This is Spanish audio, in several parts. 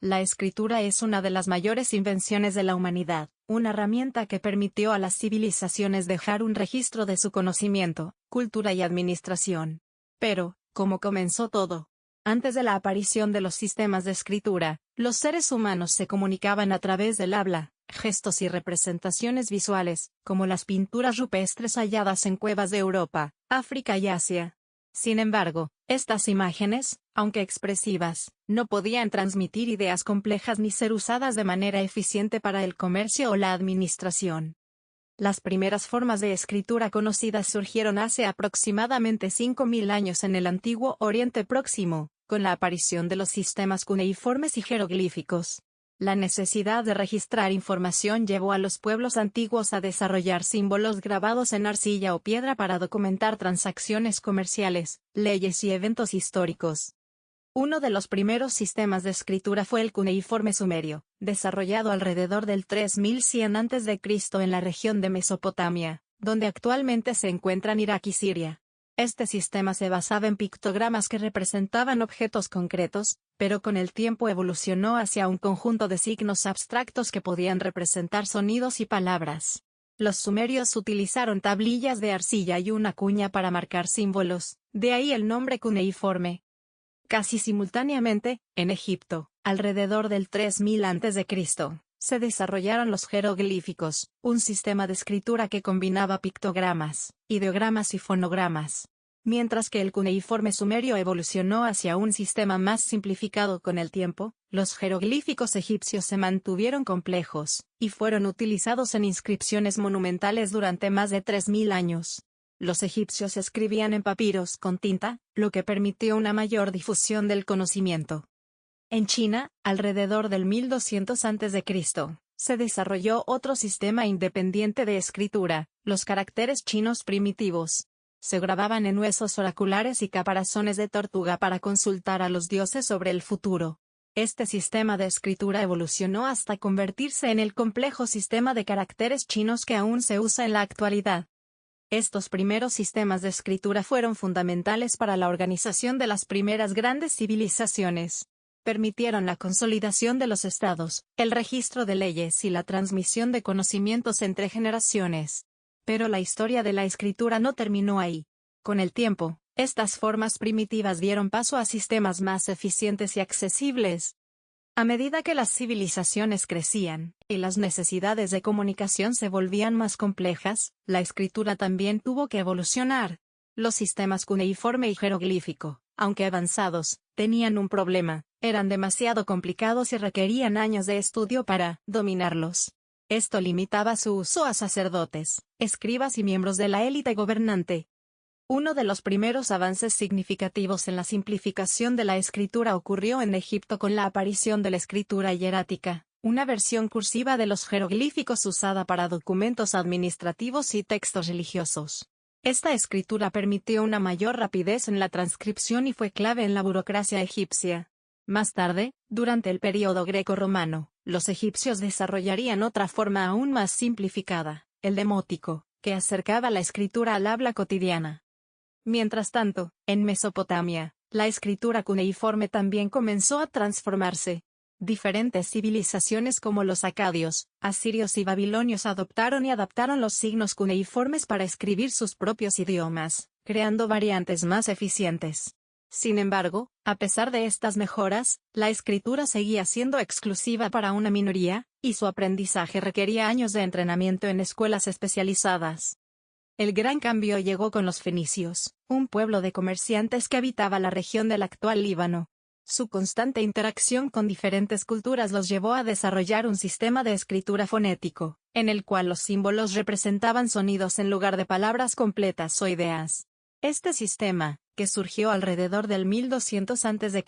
La escritura es una de las mayores invenciones de la humanidad, una herramienta que permitió a las civilizaciones dejar un registro de su conocimiento, cultura y administración. Pero, ¿cómo comenzó todo? Antes de la aparición de los sistemas de escritura, los seres humanos se comunicaban a través del habla, gestos y representaciones visuales, como las pinturas rupestres halladas en cuevas de Europa, África y Asia. Sin embargo, estas imágenes, aunque expresivas, no podían transmitir ideas complejas ni ser usadas de manera eficiente para el comercio o la administración. Las primeras formas de escritura conocidas surgieron hace aproximadamente 5.000 años en el antiguo Oriente Próximo, con la aparición de los sistemas cuneiformes y jeroglíficos. La necesidad de registrar información llevó a los pueblos antiguos a desarrollar símbolos grabados en arcilla o piedra para documentar transacciones comerciales, leyes y eventos históricos. Uno de los primeros sistemas de escritura fue el cuneiforme sumerio, desarrollado alrededor del 3100 a.C. en la región de Mesopotamia, donde actualmente se encuentran Irak y Siria. Este sistema se basaba en pictogramas que representaban objetos concretos, pero con el tiempo evolucionó hacia un conjunto de signos abstractos que podían representar sonidos y palabras. Los sumerios utilizaron tablillas de arcilla y una cuña para marcar símbolos, de ahí el nombre cuneiforme. Casi simultáneamente, en Egipto, alrededor del 3000 a.C., se desarrollaron los jeroglíficos, un sistema de escritura que combinaba pictogramas, ideogramas y fonogramas. Mientras que el cuneiforme sumerio evolucionó hacia un sistema más simplificado con el tiempo, los jeroglíficos egipcios se mantuvieron complejos, y fueron utilizados en inscripciones monumentales durante más de 3000 años. Los egipcios escribían en papiros con tinta, lo que permitió una mayor difusión del conocimiento. En China, alrededor del 1200 a.C., se desarrolló otro sistema independiente de escritura, los caracteres chinos primitivos. Se grababan en huesos oraculares y caparazones de tortuga para consultar a los dioses sobre el futuro. Este sistema de escritura evolucionó hasta convertirse en el complejo sistema de caracteres chinos que aún se usa en la actualidad. Estos primeros sistemas de escritura fueron fundamentales para la organización de las primeras grandes civilizaciones. Permitieron la consolidación de los estados, el registro de leyes y la transmisión de conocimientos entre generaciones. Pero la historia de la escritura no terminó ahí. Con el tiempo, estas formas primitivas dieron paso a sistemas más eficientes y accesibles. A medida que las civilizaciones crecían, y las necesidades de comunicación se volvían más complejas, la escritura también tuvo que evolucionar. Los sistemas cuneiforme y jeroglífico, aunque avanzados, tenían un problema: eran demasiado complicados y requerían años de estudio para dominarlos. Esto limitaba su uso a sacerdotes, escribas y miembros de la élite gobernante. Uno de los primeros avances significativos en la simplificación de la escritura ocurrió en Egipto con la aparición de la escritura hierática, una versión cursiva de los jeroglíficos usada para documentos administrativos y textos religiosos. Esta escritura permitió una mayor rapidez en la transcripción y fue clave en la burocracia egipcia. Más tarde, durante el período greco-romano, los egipcios desarrollarían otra forma aún más simplificada, el demótico, que acercaba la escritura al habla cotidiana. Mientras tanto, en Mesopotamia, la escritura cuneiforme también comenzó a transformarse. Diferentes civilizaciones como los acadios, asirios y babilonios adoptaron y adaptaron los signos cuneiformes para escribir sus propios idiomas, creando variantes más eficientes. Sin embargo, a pesar de estas mejoras, la escritura seguía siendo exclusiva para una minoría, y su aprendizaje requería años de entrenamiento en escuelas especializadas. El gran cambio llegó con los fenicios, un pueblo de comerciantes que habitaba la región del actual Líbano. Su constante interacción con diferentes culturas los llevó a desarrollar un sistema de escritura fonético, en el cual los símbolos representaban sonidos en lugar de palabras completas o ideas. Este sistema, que surgió alrededor del 1200 a.C.,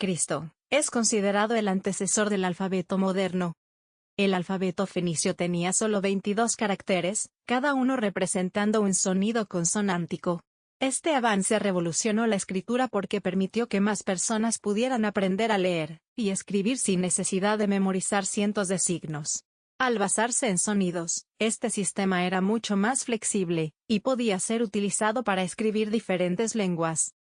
es considerado el antecesor del alfabeto moderno. El alfabeto fenicio tenía solo 22 caracteres, cada uno representando un sonido consonántico. Este avance revolucionó la escritura porque permitió que más personas pudieran aprender a leer y escribir sin necesidad de memorizar cientos de signos. Al basarse en sonidos, este sistema era mucho más flexible, y podía ser utilizado para escribir diferentes lenguas.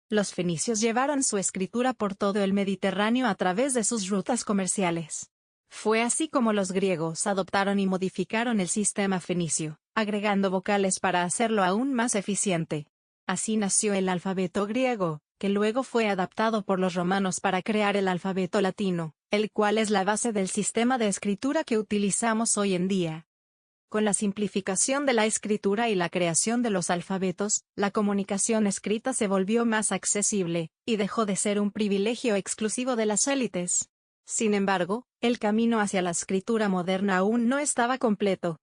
Los fenicios llevaron su escritura por todo el Mediterráneo a través de sus rutas comerciales. Fue así como los griegos adoptaron y modificaron el sistema fenicio, agregando vocales para hacerlo aún más eficiente. Así nació el alfabeto griego, que luego fue adaptado por los romanos para crear el alfabeto latino, el cual es la base del sistema de escritura que utilizamos hoy en día. Con la simplificación de la escritura y la creación de los alfabetos, la comunicación escrita se volvió más accesible, y dejó de ser un privilegio exclusivo de las élites. Sin embargo, el camino hacia la escritura moderna aún no estaba completo.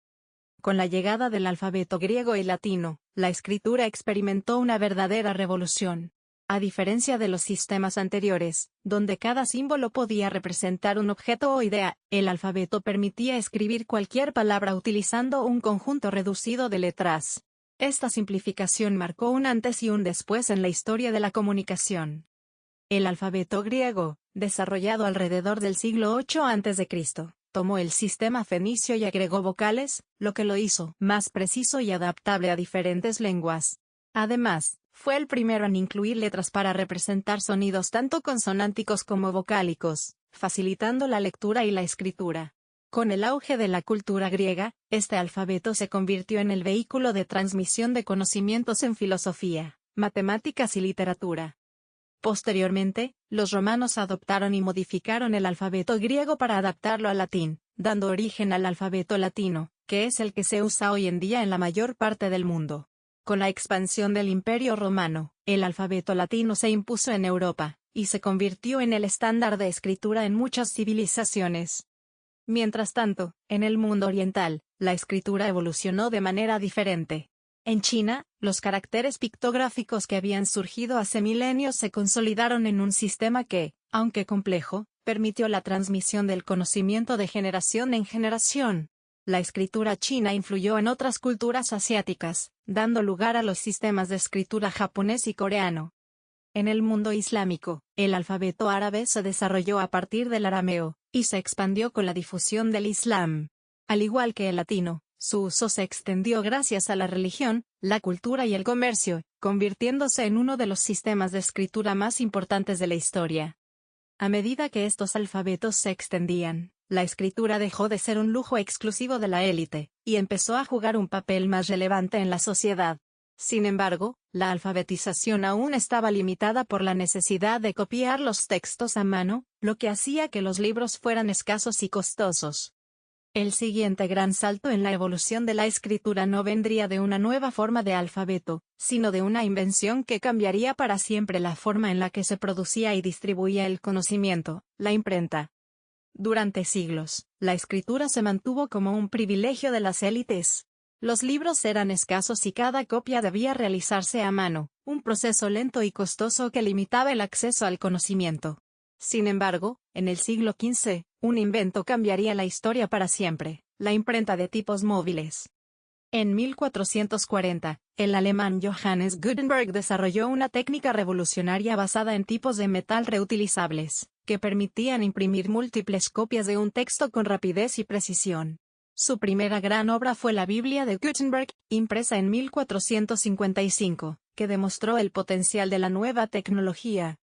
Con la llegada del alfabeto griego y latino, la escritura experimentó una verdadera revolución. A diferencia de los sistemas anteriores, donde cada símbolo podía representar un objeto o idea, el alfabeto permitía escribir cualquier palabra utilizando un conjunto reducido de letras. Esta simplificación marcó un antes y un después en la historia de la comunicación. El alfabeto griego, desarrollado alrededor del siglo VIII a.C., tomó el sistema fenicio y agregó vocales, lo que lo hizo más preciso y adaptable a diferentes lenguas. Además, fue el primero en incluir letras para representar sonidos tanto consonánticos como vocálicos, facilitando la lectura y la escritura. Con el auge de la cultura griega, este alfabeto se convirtió en el vehículo de transmisión de conocimientos en filosofía, matemáticas y literatura. Posteriormente, los romanos adoptaron y modificaron el alfabeto griego para adaptarlo al latín, dando origen al alfabeto latino, que es el que se usa hoy en día en la mayor parte del mundo. Con la expansión del Imperio Romano, el alfabeto latino se impuso en Europa, y se convirtió en el estándar de escritura en muchas civilizaciones. Mientras tanto, en el mundo oriental, la escritura evolucionó de manera diferente. En China, los caracteres pictográficos que habían surgido hace milenios se consolidaron en un sistema que, aunque complejo, permitió la transmisión del conocimiento de generación en generación. La escritura china influyó en otras culturas asiáticas, dando lugar a los sistemas de escritura japonés y coreano. En el mundo islámico, el alfabeto árabe se desarrolló a partir del arameo, y se expandió con la difusión del Islam. Al igual que el latino, su uso se extendió gracias a la religión, la cultura y el comercio, convirtiéndose en uno de los sistemas de escritura más importantes de la historia. A medida que estos alfabetos se extendían, la escritura dejó de ser un lujo exclusivo de la élite, y empezó a jugar un papel más relevante en la sociedad. Sin embargo, la alfabetización aún estaba limitada por la necesidad de copiar los textos a mano, lo que hacía que los libros fueran escasos y costosos. El siguiente gran salto en la evolución de la escritura no vendría de una nueva forma de alfabeto, sino de una invención que cambiaría para siempre la forma en la que se producía y distribuía el conocimiento, la imprenta. Durante siglos, la escritura se mantuvo como un privilegio de las élites. Los libros eran escasos y cada copia debía realizarse a mano, un proceso lento y costoso que limitaba el acceso al conocimiento. Sin embargo, en el siglo XV, un invento cambiaría la historia para siempre, la imprenta de tipos móviles. En 1440, el alemán Johannes Gutenberg desarrolló una técnica revolucionaria basada en tipos de metal reutilizables, que permitían imprimir múltiples copias de un texto con rapidez y precisión. Su primera gran obra fue la Biblia de Gutenberg, impresa en 1455, que demostró el potencial de la nueva tecnología.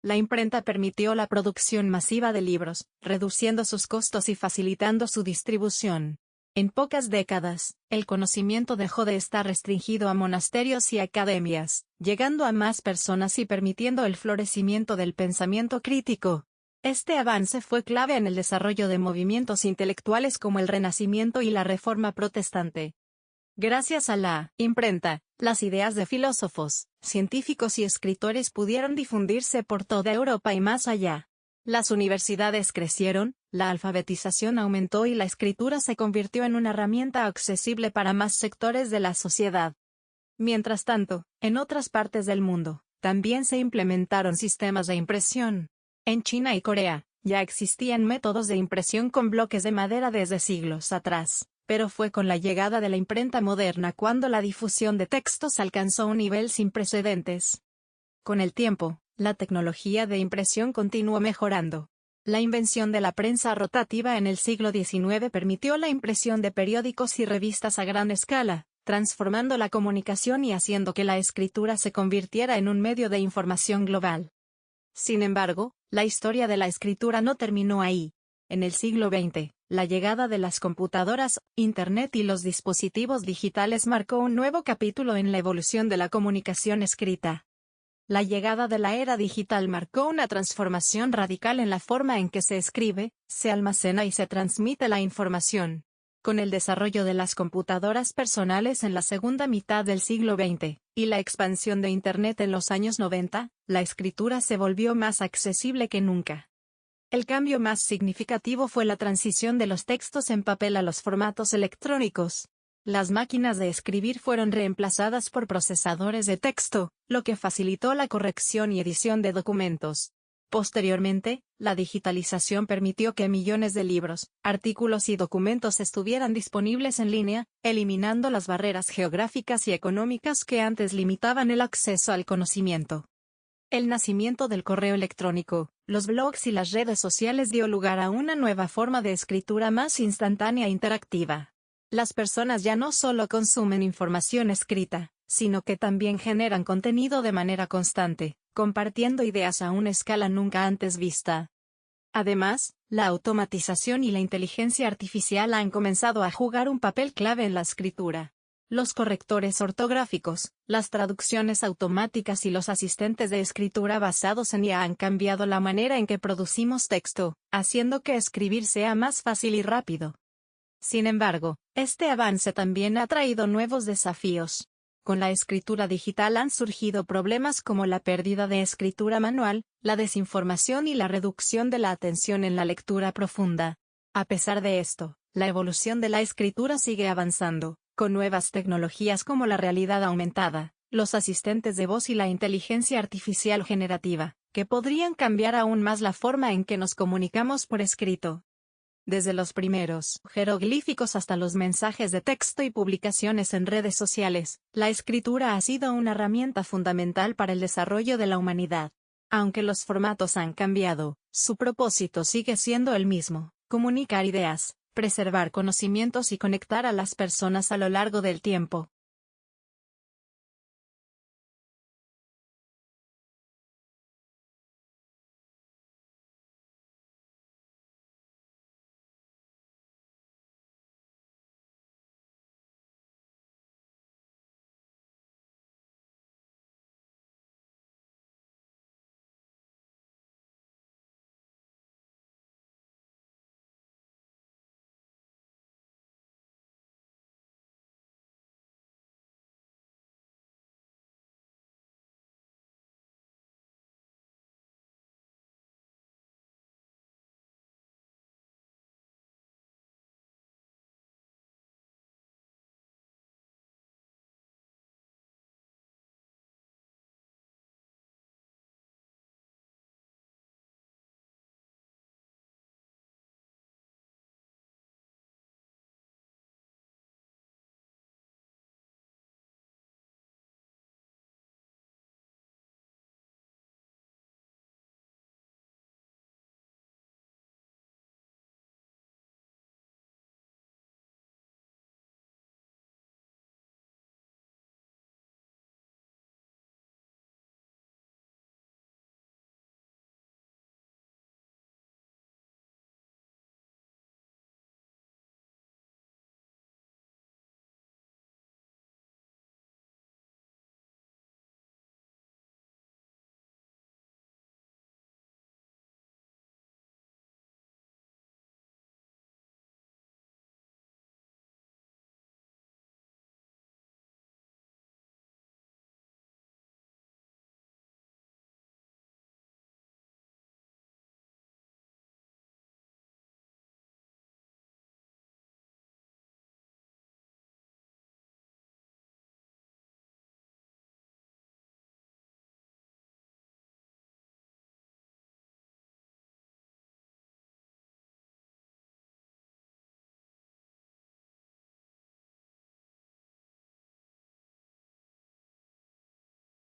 La imprenta permitió la producción masiva de libros, reduciendo sus costos y facilitando su distribución. En pocas décadas, el conocimiento dejó de estar restringido a monasterios y academias, llegando a más personas y permitiendo el florecimiento del pensamiento crítico. Este avance fue clave en el desarrollo de movimientos intelectuales como el Renacimiento y la Reforma Protestante. Gracias a la imprenta, las ideas de filósofos, científicos y escritores pudieron difundirse por toda Europa y más allá. Las universidades crecieron, la alfabetización aumentó y la escritura se convirtió en una herramienta accesible para más sectores de la sociedad. Mientras tanto, en otras partes del mundo, también se implementaron sistemas de impresión. En China y Corea, ya existían métodos de impresión con bloques de madera desde siglos atrás, pero fue con la llegada de la imprenta moderna cuando la difusión de textos alcanzó un nivel sin precedentes. Con el tiempo, la tecnología de impresión continuó mejorando. La invención de la prensa rotativa en el siglo XIX permitió la impresión de periódicos y revistas a gran escala, transformando la comunicación y haciendo que la escritura se convirtiera en un medio de información global. Sin embargo, la historia de la escritura no terminó ahí. En el siglo XX, la llegada de las computadoras, Internet y los dispositivos digitales marcó un nuevo capítulo en la evolución de la comunicación escrita. La llegada de la era digital marcó una transformación radical en la forma en que se escribe, se almacena y se transmite la información. Con el desarrollo de las computadoras personales en la segunda mitad del siglo XX, y la expansión de Internet en los años 90, la escritura se volvió más accesible que nunca. El cambio más significativo fue la transición de los textos en papel a los formatos electrónicos. Las máquinas de escribir fueron reemplazadas por procesadores de texto, lo que facilitó la corrección y edición de documentos. Posteriormente, la digitalización permitió que millones de libros, artículos y documentos estuvieran disponibles en línea, eliminando las barreras geográficas y económicas que antes limitaban el acceso al conocimiento. El nacimiento del correo electrónico, los blogs y las redes sociales dio lugar a una nueva forma de escritura más instantánea e interactiva. Las personas ya no solo consumen información escrita, sino que también generan contenido de manera constante, compartiendo ideas a una escala nunca antes vista. Además, la automatización y la inteligencia artificial han comenzado a jugar un papel clave en la escritura. Los correctores ortográficos, las traducciones automáticas y los asistentes de escritura basados en IA han cambiado la manera en que producimos texto, haciendo que escribir sea más fácil y rápido. Sin embargo, este avance también ha traído nuevos desafíos. Con la escritura digital han surgido problemas como la pérdida de escritura manual, la desinformación y la reducción de la atención en la lectura profunda. A pesar de esto, la evolución de la escritura sigue avanzando, con nuevas tecnologías como la realidad aumentada, los asistentes de voz y la inteligencia artificial generativa, que podrían cambiar aún más la forma en que nos comunicamos por escrito. Desde los primeros jeroglíficos hasta los mensajes de texto y publicaciones en redes sociales, la escritura ha sido una herramienta fundamental para el desarrollo de la humanidad. Aunque los formatos han cambiado, su propósito sigue siendo el mismo: comunicar ideas, preservar conocimientos y conectar a las personas a lo largo del tiempo.